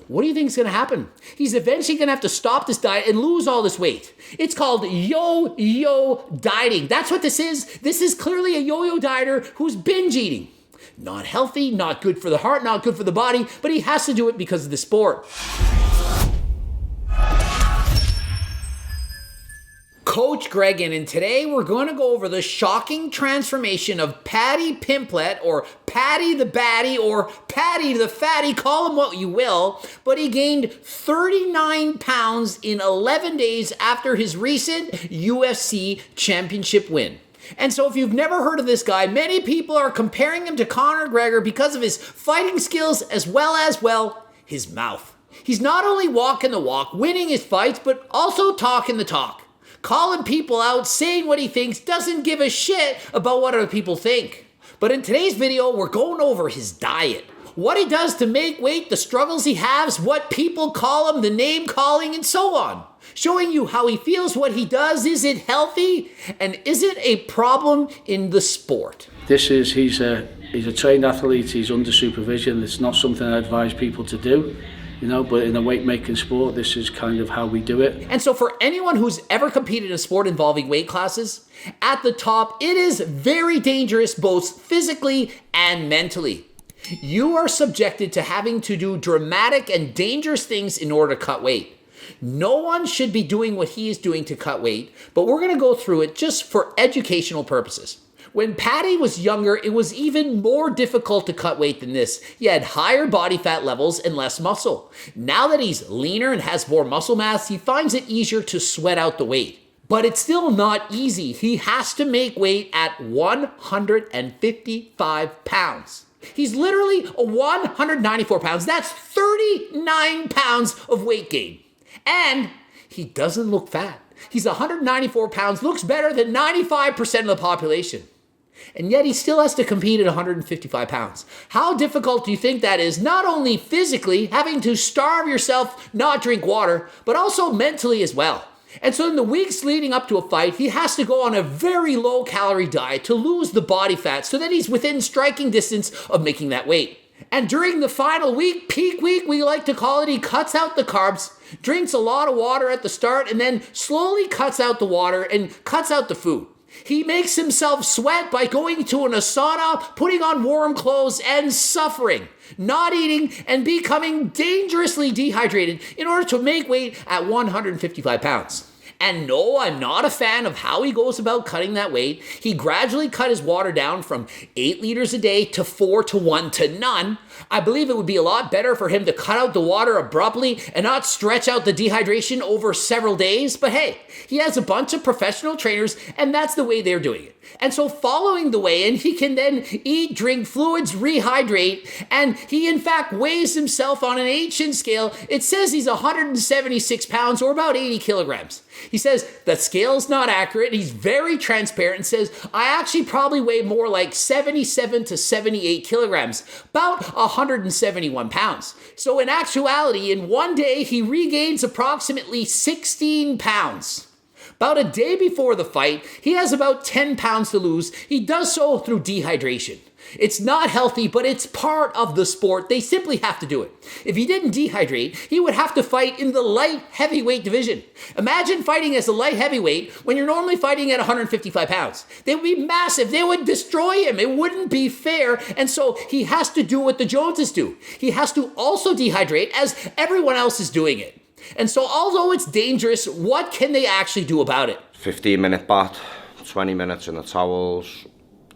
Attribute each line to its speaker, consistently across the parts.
Speaker 1: what do you think is going to happen? He's eventually going to have to stop this diet and lose all this weight. It's called yo-yo dieting. That's what this is. This is clearly a yo-yo dieter who's binge eating. Not healthy, not good for the heart, not good for the body, but he has to do it because of the sport. Coach Gregan, and today we're going to go over the shocking transformation of Paddy Pimplett, or Paddy the Batty, or Paddy the Fatty, call him what you will, but he gained 39 pounds in 11 days after his recent UFC championship win. And so if you've never heard of this guy, many people are comparing him to Conor McGregor because of his fighting skills as well as, well, his mouth. He's not only walking the walk, winning his fights, but also talking the talk. Calling people out, saying what he thinks, doesn't give a shit about what other people think. But in today's video, we're going over his diet. What he does to make weight, the struggles he has, what people call him, the name calling, and so on. Showing you how he feels what he does, is it healthy, and is it a problem in the sport?
Speaker 2: He's a trained athlete, he's under supervision. It's not something I advise people to do. But in a weight-making sport, this is kind of how we do it.
Speaker 1: And so for anyone who's ever competed in a sport involving weight classes, at the top, it is very dangerous both physically and mentally. You are subjected to having to do dramatic and dangerous things in order to cut weight. No one should be doing what he is doing to cut weight, but we're going to go through it just for educational purposes. When Paddy was younger, it was even more difficult to cut weight than this. He had higher body fat levels and less muscle. Now that he's leaner and has more muscle mass, he finds it easier to sweat out the weight. But it's still not easy. He has to make weight at 155 pounds. He's literally 194 pounds. That's 39 pounds of weight gain. And he doesn't look fat. He's 194 pounds, looks better than 95% of the population. And yet he still has to compete at 155 pounds. How difficult do you think that is? Not only physically, having to starve yourself, not drink water, but also mentally as well. And so in the weeks leading up to a fight, he has to go on a very low calorie diet to lose the body fat so that he's within striking distance of making that weight. And during the final week, peak week, we like to call it, he cuts out the carbs, drinks a lot of water at the start, and then slowly cuts out the water and cuts out the food. He makes himself sweat by going to a sauna, putting on warm clothes, and suffering, not eating, and becoming dangerously dehydrated in order to make weight at 155 pounds. And no, I'm not a fan of how he goes about cutting that weight. He gradually cut his water down from 8 liters a day to 4 to 1 to none. I believe it would be a lot better for him to cut out the water abruptly and not stretch out the dehydration over several days. But hey, he has a bunch of professional trainers and that's the way they're doing it. And so following the weigh-in, he can then eat, drink fluids, rehydrate, and he in fact weighs himself on an ancient scale. It says he's 176 pounds or about 80 kilograms. He says that scale is not accurate. He's very transparent and says, I actually probably weigh more like 77 to 78 kilograms, about 171 pounds. So in actuality, in one day, he regains approximately 16 pounds. About a day before the fight, he has about 10 pounds to lose. He does so through dehydration. It's not healthy, but it's part of the sport. They simply have to do it. If he didn't dehydrate, he would have to fight in the light heavyweight division. Imagine fighting as a light heavyweight when you're normally fighting at 155 pounds. They would be massive. They would destroy him. It wouldn't be fair. And so he has to do what the Joneses do. He has to also dehydrate as everyone else is doing it. And so although it's dangerous, what can they actually do about it?
Speaker 3: 15-minute bath, 20 minutes in the towels,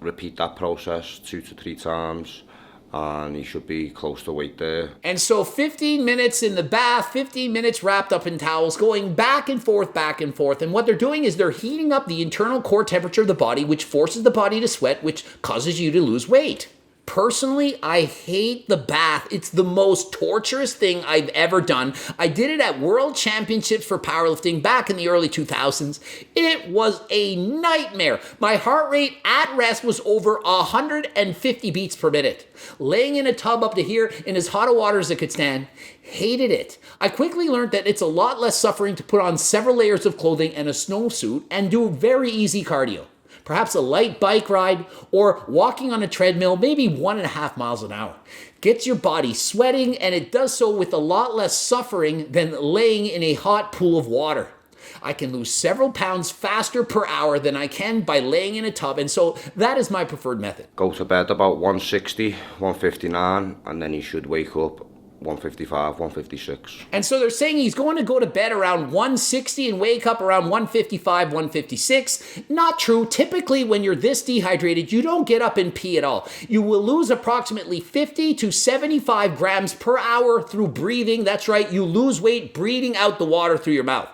Speaker 3: repeat that process 2 to 3 times, and he should be close to weight there.
Speaker 1: And so 15 minutes in the bath, 15 minutes wrapped up in towels, going back and forth, back and forth. And what they're doing is they're heating up the internal core temperature of the body, which forces the body to sweat, which causes you to lose weight. Personally, I hate the bath. It's the most torturous thing I've ever done. I did it at World Championships for powerlifting back in the early 2000s. It was a nightmare. My heart rate at rest was over 150 beats per minute. Laying in a tub up to here in as hot a water as I could stand. Hated it. I quickly learned that it's a lot less suffering to put on several layers of clothing and a snowsuit and do very easy cardio. perhaps a light bike ride, or walking on a treadmill, maybe 1.5 miles an hour. Gets your body sweating, and it does so with a lot less suffering than laying in a hot pool of water. I can lose several pounds faster per hour than I can by laying in a tub, and so that is my preferred method.
Speaker 3: Go to bed about 160, 159, and then you should wake up 155, 156.
Speaker 1: And so they're saying he's going to go to bed around 160 and wake up around 155, 156. Not true. Typically, when you're this dehydrated, you don't get up and pee at all. You will lose approximately 50 to 75 grams per hour through breathing. That's right, you lose weight breathing out the water through your mouth.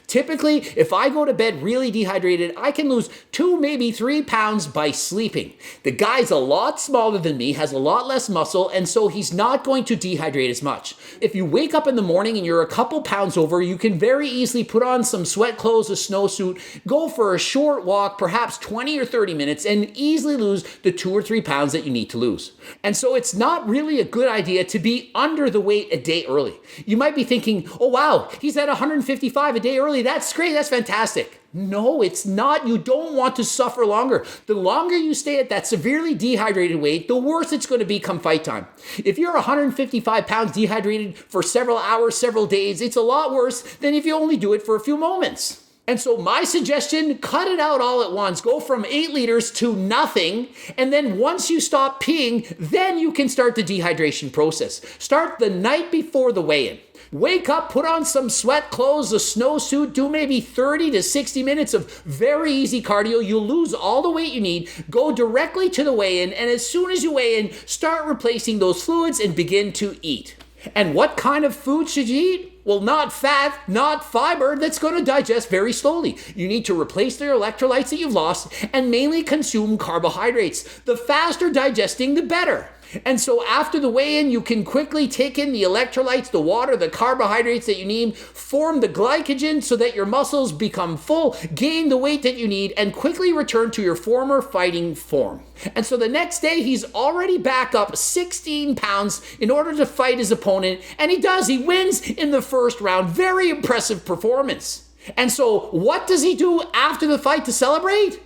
Speaker 1: Typically, if I go to bed really dehydrated, I can lose 2, maybe 3 pounds by sleeping. The guy's a lot smaller than me, has a lot less muscle, and so he's not going to dehydrate as much. If you wake up in the morning and you're a couple pounds over, you can very easily put on some sweat clothes, a snowsuit, go for a short walk, perhaps 20 or 30 minutes, and easily lose the 2 or 3 pounds that you need to lose. And so it's not really a good idea to be under the weight a day early. You might be thinking, oh wow, he's at 155 a day early. That's great. That's fantastic. No, it's not. You don't want to suffer longer. The longer you stay at that severely dehydrated weight, the worse it's going to be come fight time. If you're 155 pounds dehydrated for several hours, several days, it's a lot worse than if you only do it for a few moments. And so my suggestion, cut it out all at once. Go from 8 liters to nothing. And then once you stop peeing, then you can start the dehydration process. Start the night before the weigh-in. Wake up, put on some sweat clothes, a snowsuit, do maybe 30 to 60 minutes of very easy cardio. You'll lose all the weight you need. Go directly to the weigh-in, and as soon as you weigh in, start replacing those fluids and begin to eat. And what kind of food should you eat? Well, not fat, not fiber. That's going to digest very slowly. You need to replace the electrolytes that you've lost and mainly consume carbohydrates. The faster digesting, the better. And so after the weigh-in, you can quickly take in the electrolytes, the water, the carbohydrates that you need, form the glycogen so that your muscles become full, gain the weight that you need, and quickly return to your former fighting form. And so the next day, he's already back up 16 pounds in order to fight his opponent, and he does. He wins in the first round. Very impressive performance. And so what does he do after the fight to celebrate?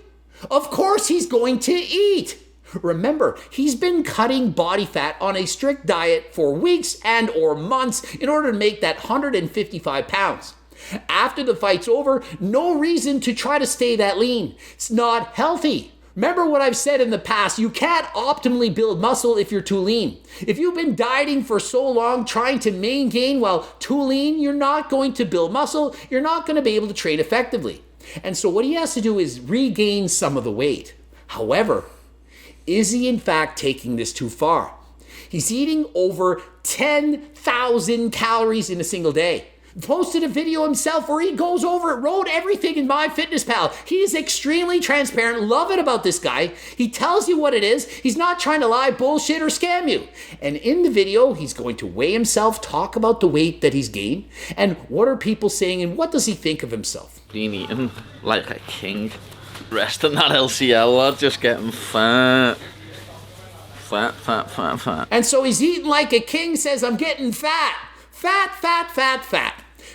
Speaker 1: Of course, he's going to eat. Remember, he's been cutting body fat on a strict diet for weeks and or months in order to make that 155 pounds. After the fight's over, no reason to try to stay that lean. It's not healthy. Remember what I've said in the past, you can't optimally build muscle if you're too lean. If you've been dieting for so long, trying to maintain while too lean, you're not going to build muscle. You're not going to be able to train effectively. And so what he has to do is regain some of the weight. However, is he in fact taking this too far? He's eating over 10,000 calories in a single day. Posted a video himself where he goes over it, wrote everything in MyFitnessPal. He is extremely transparent. Love it about this guy. He tells you what it is. He's not trying to lie, bullshit, or scam you. And in the video, he's going to weigh himself, talk about the weight that he's gained, and what are people saying, and what does he think of himself?
Speaker 4: Been eating like a king. Resting that LCL lad, just getting fat. Fat.
Speaker 1: And so he's eating like a king, says, I'm getting fat. Fat.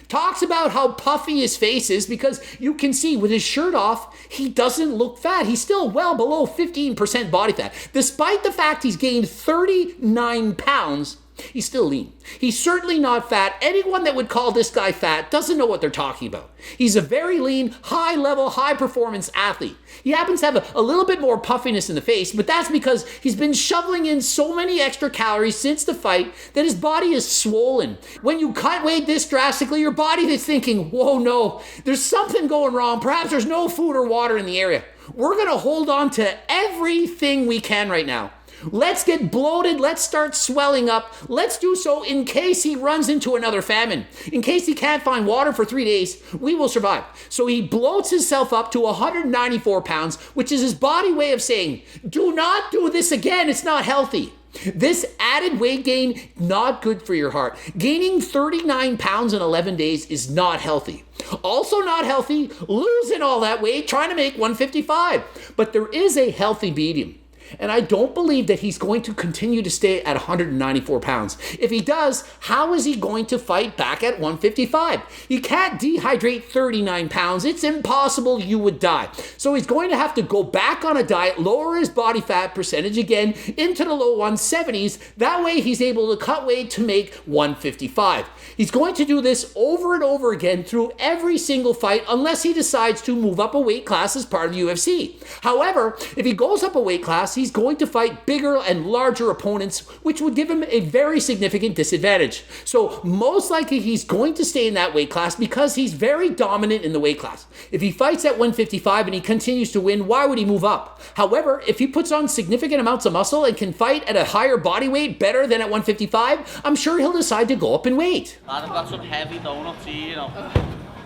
Speaker 1: Talks about how puffy his face is because you can see with his shirt off, he doesn't look fat. He's still well below 15% body fat. Despite the fact he's gained 39 pounds, he's still lean. He's certainly not fat. Anyone that would call this guy fat doesn't know what they're talking about. He's a very lean, high-level, high-performance athlete. He happens to have a little bit more puffiness in the face, but that's because he's been shoveling in so many extra calories since the fight that his body is swollen. When you cut weight this drastically, your body is thinking, whoa, no, there's something going wrong. Perhaps there's no food or water in the area. We're going to hold on to everything we can right now. Let's get bloated. Let's start swelling up. Let's do so in case he runs into another famine. In case he can't find water for 3 days, we will survive. So he bloats himself up to 194 pounds, which is his body way of saying, do not do this again. It's not healthy. This added weight gain, not good for your heart. Gaining 39 pounds in 11 days is not healthy. Also not healthy, losing all that weight, trying to make 155. But there is a healthy medium. And I don't believe that he's going to continue to stay at 194 pounds. If he does, how is he going to fight back at 155? You can't dehydrate 39 pounds. It's impossible. You would die. So he's going to have to go back on a diet, lower his body fat percentage again into the low 170s. That way he's able to cut weight to make 155. He's going to do this over and over again through every single fight unless he decides to move up a weight class as part of the UFC. However, if he goes up a weight class, he's going to fight bigger and larger opponents, which would give him a very significant disadvantage. So most likely he's going to stay in that weight class because he's very dominant in the weight class. If he fights at 155 and he continues to win, why would he move up? However, if he puts on significant amounts of muscle and can fight at a higher body weight better than at 155, I'm sure he'll decide to go up in weight.
Speaker 4: I've got some heavy donuts here, you know.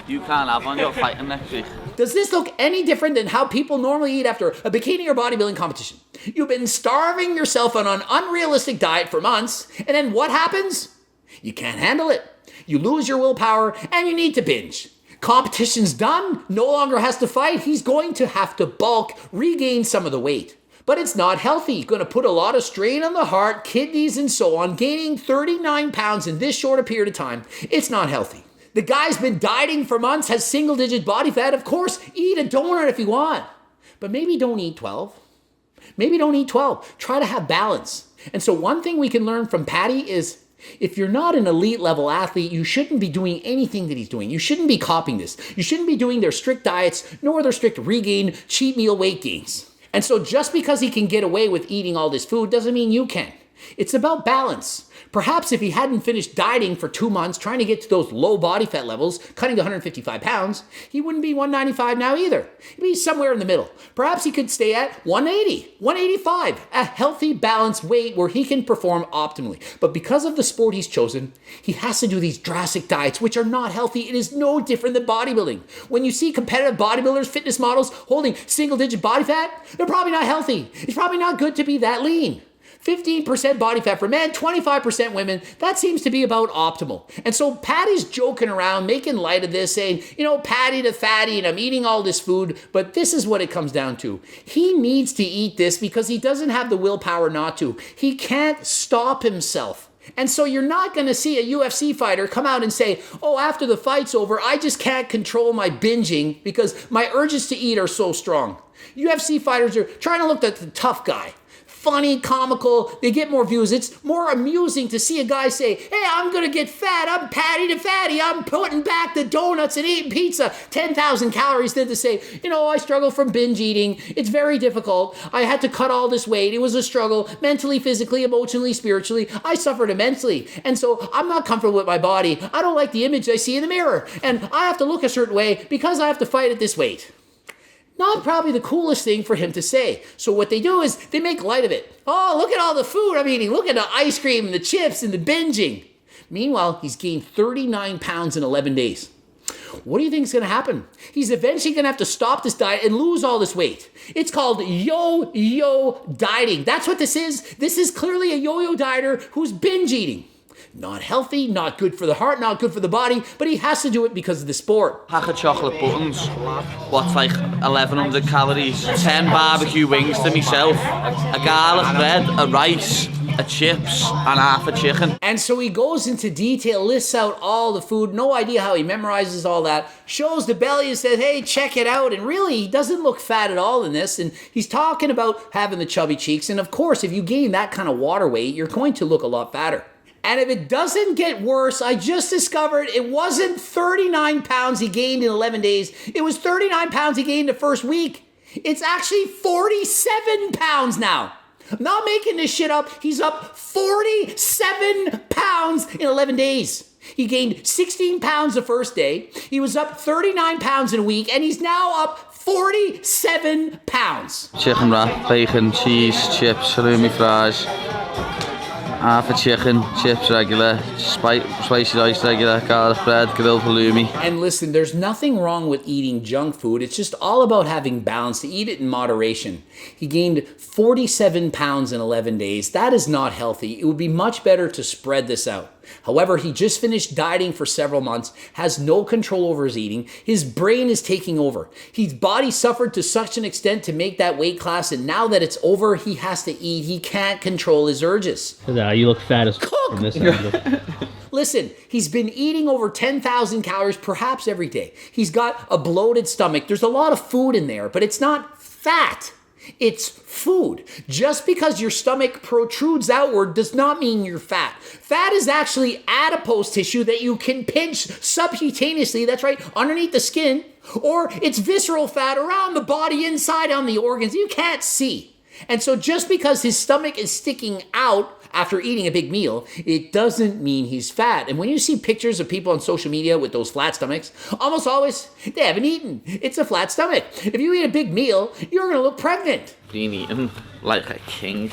Speaker 4: You can't have one, you're fighting next week.
Speaker 1: Does this look any different than how people normally eat after a bikini or bodybuilding competition? You've been starving yourself on an unrealistic diet for months, and then what happens? You can't handle it. You lose your willpower, and you need to binge. Competition's done, no longer has to fight. He's going to have to bulk, regain some of the weight. But it's not healthy. Going to put a lot of strain on the heart, kidneys, and so on. Gaining 39 pounds in this short a period of time, it's not healthy. The guy's been dieting for months, has single-digit body fat. Of course, eat a donut if you want. But maybe don't eat 12. Maybe don't eat 12. Try to have balance. And so one thing we can learn from Paddy is if you're not an elite level athlete, you shouldn't be doing anything that he's doing. You shouldn't be copying this. You shouldn't be doing their strict diets, nor their strict regain, cheat meal weight gains. And so just because he can get away with eating all this food doesn't mean you can. It's about balance. Perhaps if he hadn't finished dieting for 2 months, trying to get to those low body fat levels, cutting to 155 pounds, he wouldn't be 195 now either. He'd be somewhere in the middle. Perhaps he could stay at 180, 185, a healthy, balanced weight where he can perform optimally. But because of the sport he's chosen, he has to do these drastic diets, which are not healthy. It is no different than bodybuilding. When you see competitive bodybuilders, fitness models holding single-digit body fat, they're probably not healthy. It's probably not good to be that lean. 15% body fat for men, 25% women, that seems to be about optimal. And so Paddy's joking around, making light of this, saying, Paddy the Fatty, and I'm eating all this food, but this is what it comes down to. He needs to eat this because he doesn't have the willpower not to. He can't stop himself. And so you're not going to see a UFC fighter come out and say, after the fight's over, I just can't control my binging because my urges to eat are so strong. UFC fighters are trying to look like the tough guy. Funny, comical, they get more views. It's more amusing to see a guy say, hey, I'm going to get fat. I'm Paddy the Fatty. I'm putting back the donuts and eating pizza. 10,000 calories than to say, I struggle from binge eating. It's very difficult. I had to cut all this weight. It was a struggle mentally, physically, emotionally, spiritually. I suffered immensely. And so I'm not comfortable with my body. I don't like the image I see in the mirror. And I have to look a certain way because I have to fight at this weight. Not probably the coolest thing for him to say. So what they do is they make light of it. Oh, look at all the food I'm eating. Look at the ice cream and the chips and the binging. Meanwhile, he's gained 39 pounds in 11 days. What do you think is going to happen? He's eventually going to have to stop this diet and lose all this weight. It's called yo-yo dieting. That's what this is. This is clearly a yo-yo dieter who's binge eating. Not healthy, not good for the heart, not good for the body, but he has to do it because of the sport.
Speaker 4: Pack of chocolate buttons, what's like 1,100 calories, 10 barbecue wings to myself, a garlic bread, a rice, a chips, and half a chicken.
Speaker 1: And so he goes into detail, lists out all the food, no idea how he memorizes all that, shows the belly and says, hey, check it out. And really, he doesn't look fat at all in this. And he's talking about having the chubby cheeks. And of course, if you gain that kind of water weight, you're going to look a lot fatter. And if it doesn't get worse, I just discovered it wasn't 39 pounds he gained in 11 days. It was 39 pounds he gained the first week. It's actually 47 pounds now. I'm not making this shit up. He's up 47 pounds in 11 days. He gained 16 pounds the first day. He was up 39 pounds in a week, and he's now up 47 pounds.
Speaker 4: Chicken wrap, bacon, cheese, chips, halloumi fries. half a chicken, chips regular, spicy rice regular, garlic bread, grilled halloumi.
Speaker 1: And listen, there's nothing wrong with eating junk food. It's just all about having balance, to eat it in moderation. He gained 47 pounds in 11 days. That is not healthy. It would be much better to spread this out. However, he just finished dieting for several months, has no control over his eating. His brain is taking over. His body suffered to such an extent to make that weight class, and now that it's over, he has to eat. He can't control his urges.
Speaker 5: You look fat as from this angle.
Speaker 1: Listen, he's been eating over 10,000 calories perhaps every day. He's got a bloated stomach. There's a lot of food in there, but it's not fat. It's food. Just because your stomach protrudes outward does not mean you're fat. Fat is actually adipose tissue that you can pinch subcutaneously, that's right, underneath the skin, or it's visceral fat around the body, inside on the organs you can't see. And so just because his stomach is sticking out after eating a big meal, it doesn't mean he's fat. And when you see pictures of people on social media with those flat stomachs, almost always they haven't eaten. It's a flat stomach. If you eat a big meal, you're going to look pregnant.
Speaker 4: Been eating like a king.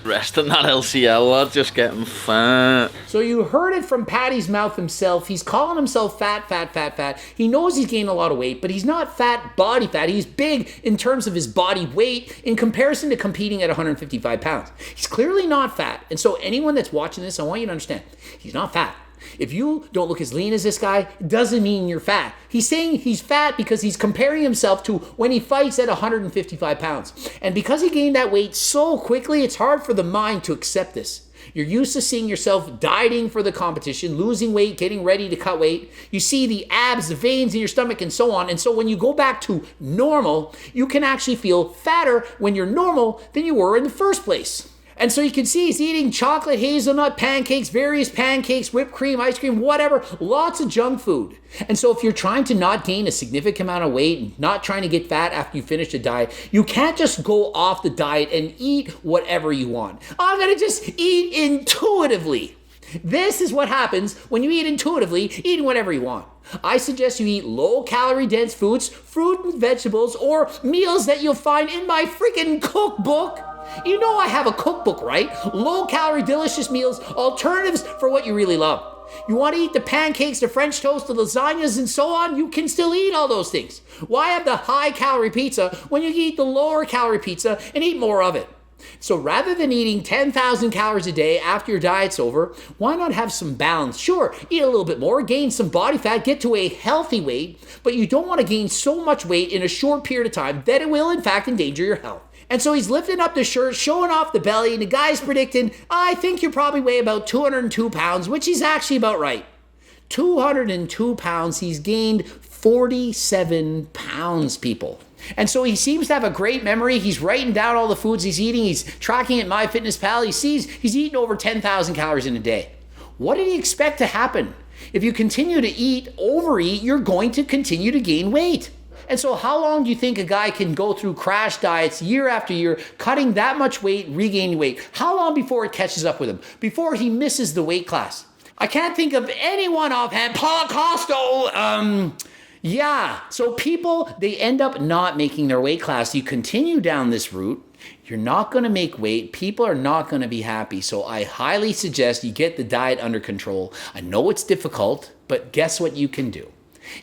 Speaker 4: Resting that LCL lad, just getting fat.
Speaker 1: So you heard it from Paddy's mouth himself. He's calling himself fat, fat, fat, fat. He knows he's gained a lot of weight, but he's not fat body fat. He's big in terms of his body weight in comparison to competing at 155 pounds. He's clearly not fat. And so anyone that's watching this, I want you to understand, he's not fat. If you don't look as lean as this guy, it doesn't mean you're fat. He's saying he's fat because he's comparing himself to when he fights at 155 pounds. And because he gained that weight so quickly, it's hard for the mind to accept this. You're used to seeing yourself dieting for the competition, losing weight, getting ready to cut weight. You see the abs, the veins in your stomach, and so on. And so when you go back to normal, you can actually feel fatter when you're normal than you were in the first place. And so you can see he's eating chocolate, hazelnut, pancakes, various pancakes, whipped cream, ice cream, whatever, lots of junk food. And so if you're trying to not gain a significant amount of weight and not trying to get fat after you finish the diet, you can't just go off the diet and eat whatever you want. I'm going to just eat intuitively. This is what happens when you eat intuitively, eating whatever you want. I suggest you eat low-calorie dense foods, fruit and vegetables, or meals that you'll find in my freaking cookbook. You know I have a cookbook, right? Low-calorie, delicious meals, alternatives for what you really love. You want to eat the pancakes, the French toast, the lasagnas, and so on? You can still eat all those things. Why have the high-calorie pizza when you can eat the lower-calorie pizza and eat more of it? So rather than eating 10,000 calories a day after your diet's over, why not have some balance? Sure, eat a little bit more, gain some body fat, get to a healthy weight, but you don't want to gain so much weight in a short period of time that it will in fact endanger your health. And so he's lifting up the shirt, showing off the belly, and the guy's predicting, I think you probably weigh about 202 pounds, which is actually about right. 202 pounds, he's gained 47 pounds, people. And so he seems to have a great memory. He's writing down all the foods he's eating. He's tracking it MyFitnessPal. He sees he's eating over 10,000 calories in a day. What did he expect to happen? If you continue to overeat, you're going to continue to gain weight. And so how long do you think a guy can go through crash diets year after year, cutting that much weight, regaining weight? How long before it catches up with him? Before he misses the weight class? I can't think of anyone offhand. Paul Costo, yeah. So people, they end up not making their weight class. You continue down this route, you're not going to make weight. People are not going to be happy. So I highly suggest you get the diet under control. I know it's difficult, but guess what you can do?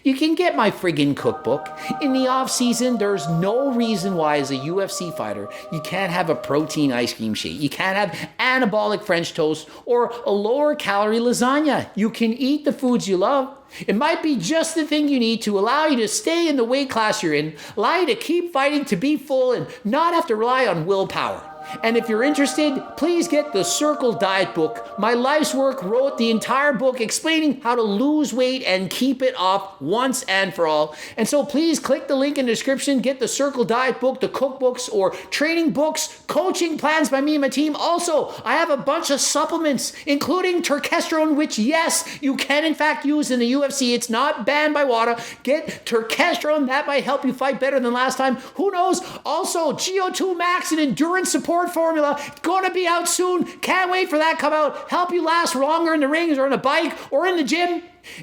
Speaker 1: You can get my friggin' cookbook. In the off season, there's no reason why as a UFC fighter, you can't have a protein ice cream shake. You can't have anabolic French toast or a lower calorie lasagna. You can eat the foods you love. It might be just the thing you need to allow you to stay in the weight class you're in, allow you to keep fighting to be full and not have to rely on willpower. And if you're interested, please get the Circle Diet book. My life's work wrote the entire book explaining how to lose weight and keep it off once and for all. And so please click the link in the description, get the Circle Diet book, the cookbooks, or training books, coaching plans by me and my team. Also, I have a bunch of supplements, including turkesterone, which yes, you can in fact use in the UFC. It's not banned by WADA. Get turkesterone. That might help you fight better than last time. Who knows? Also, GO2 Max and endurance support Sport Formula. It's going to be out soon. Can't wait for that to come out. Help you last longer in the rings or on a bike or in the gym.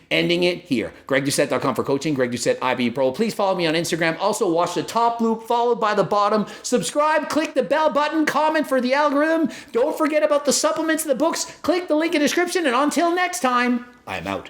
Speaker 1: Ending it here. GregDoucette.com for coaching. Greg Doucette, IB Pro. Please follow me on Instagram. Also, watch the top loop followed by the bottom. Subscribe. Click the bell button. Comment for the algorithm. Don't forget about the supplements and the books. Click the link in the description. And until next time, I'm out.